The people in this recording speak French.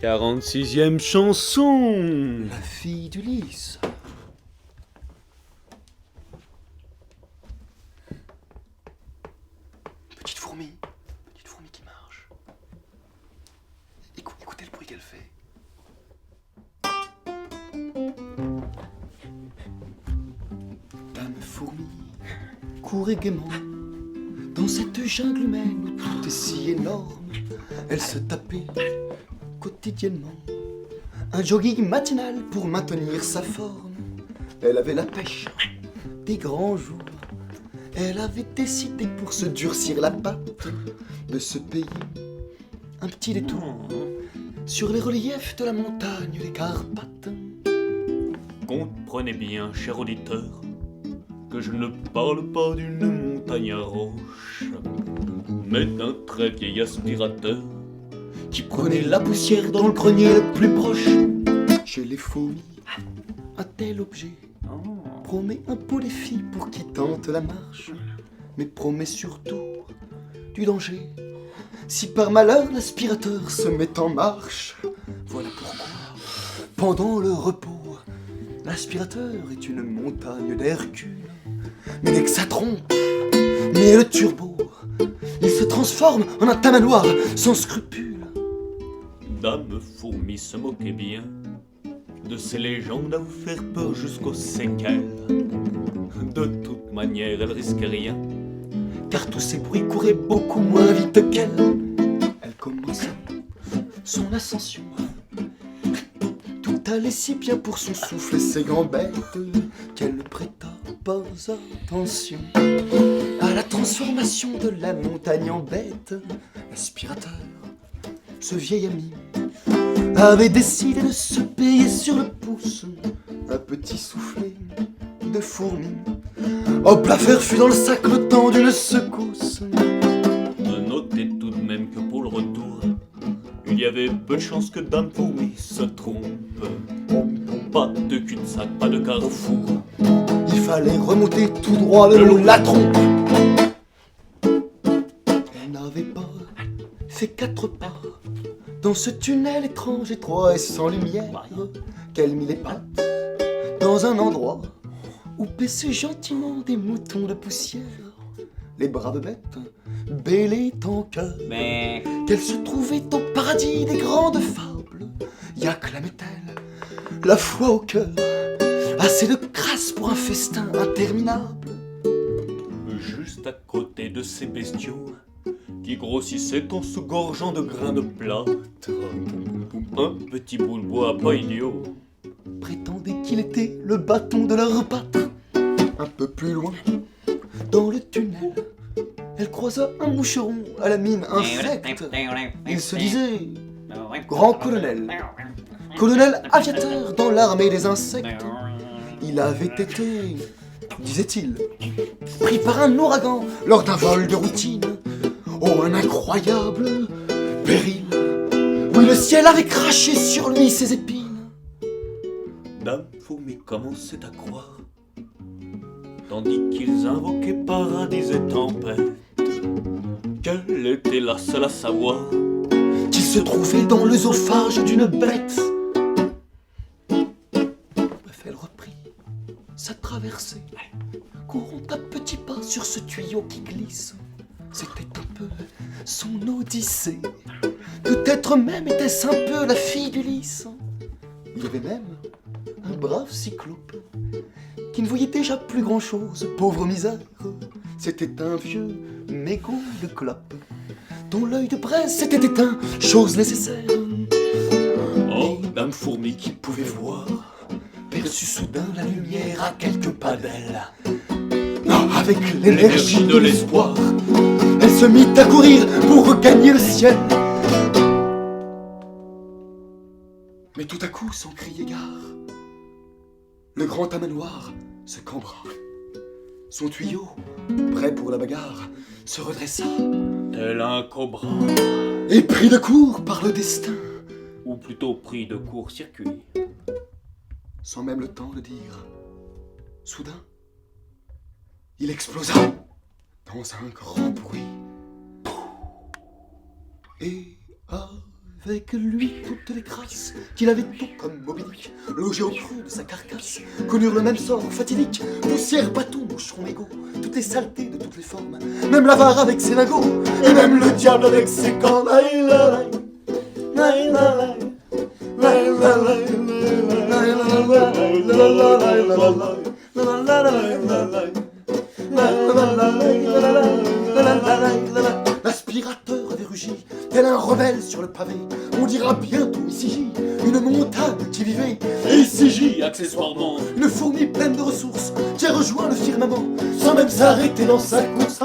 46e chanson. La fille d'Ulysse. Petite fourmi qui marche. Écoutez le bruit qu'elle fait. Dame fourmi courait gaiement dans cette jungle humaine où tout est si énorme. Elle se tapait quotidiennement un jogging matinal pour maintenir sa forme. Elle avait la pêche des grands jours. Elle avait décidé pour se durcir la patte de se payer un petit détour sur les reliefs de la montagne, les Carpates. Comprenez bien, cher auditeur, que je ne parle pas d'une montagne à roches, mais d'un très vieil aspirateur Qui prenait la poussière dans le grenier le plus proche. Chez les fourmis, un tel objet promet un beau défi pour qui tente la marche, mais promet surtout du danger si par malheur l'aspirateur se met en marche. Voilà pourquoi, pendant le repos, l'aspirateur est une montagne d'Hercule. Mais dès que ça trompe, mais le turbo, il se transforme en un tamanoir sans scrupules. Dame fourmi se moquait bien de ces légendes à vous faire peur jusqu'aux séquelles. De toute manière, elle risquait rien, Car tous ces bruits couraient beaucoup moins vite qu'elle. Elle commença son ascension. Tout allait si bien pour son souffle et ses gambettes qu'elle ne prêta pas attention à la transformation de la montagne en bête. L'aspirateur, ce vieil ami, avait décidé de se payer sur le pouce un petit soufflet de fourmi. Hop, l'affaire fut dans le sac le temps d'une secousse. notez tout de même que pour le retour, il y avait peu de chances que Dame fourmi se trompe. Pas de cul-de-sac, pas de carrefour. Il fallait remonter tout droit le long de la trompe. Elle n'avait pas fait 4 pas dans ce tunnel étrange, étroit et sans lumière, qu'elle mit les pattes dans un endroit où paissaient gentiment des moutons de poussière. Les braves bêtes bêlaient en cœur qu'elle se trouvait au paradis des grandes fables. Y acclamait-elle, la foi au cœur, assez de crasse pour un festin interminable. Juste à côté de ces bestiaux qui grossissaient en se gorgeant de grains de plâtre, un petit bout de bois pas idiot Prétendait qu'il était le bâton de leur patte. Un peu plus loin, dans le tunnel, elle croisa un moucheron à la mine infecte. Il se disait grand colonel, colonel aviateur dans l'armée des insectes. Il avait été, disait-il, pris par un ouragan lors d'un vol de routine. Oh, un incroyable péril. Oui, le ciel avait craché sur lui ses épines. Dame fourmi commençait à croire, tandis qu'ils invoquaient paradis et tempête, qu'elle était la seule à savoir Qu'il se trouvait dans l'œsophage d'une bête. Bref, elle reprit sa traversée, courant à petits pas sur ce tuyau qui glisse. C'était un peu son odyssée. Peut-être même était-ce un peu la fille d'Ulysse. Il y avait même un brave cyclope qui ne voyait déjà plus grand-chose, pauvre misère. C'était un vieux mégot de clope dont l'œil de braise s'était éteint, chose nécessaire. Oh, Dame fourmi qui Pouvait voir, perçut soudain la lumière à quelques pas d'elle. Ah, avec l'énergie de l'espoir, elle se mit à courir pour regagner le ciel. Mais tout à coup, sans crier gare, le grand tamanoir se cambra. Son tuyau, prêt pour la bagarre, se redressa tel un cobra, et pris de court par le destin, ou plutôt pris de court-circuit. sans même le temps de dire. Soudain, il explosa dans un grand bruit et avec lui toutes les crasses qu'il avait tout comme Moby Dick, logé au creux de sa carcasse, connurent le même sort fatidique, poussière, bâton, moucheron, mégot, toutes les saletés de toutes les formes, même l'avare avec ses lingots, et même le diable avec ses cornes. L'aspirateur avait rugi, tel un rebelle sur le pavé. On dira bientôt ici une montagne qui vivait. Et ici J, accessoirement, Une fourmi pleine de ressources qui a rejoint le firmament sans même s'arrêter dans sa course.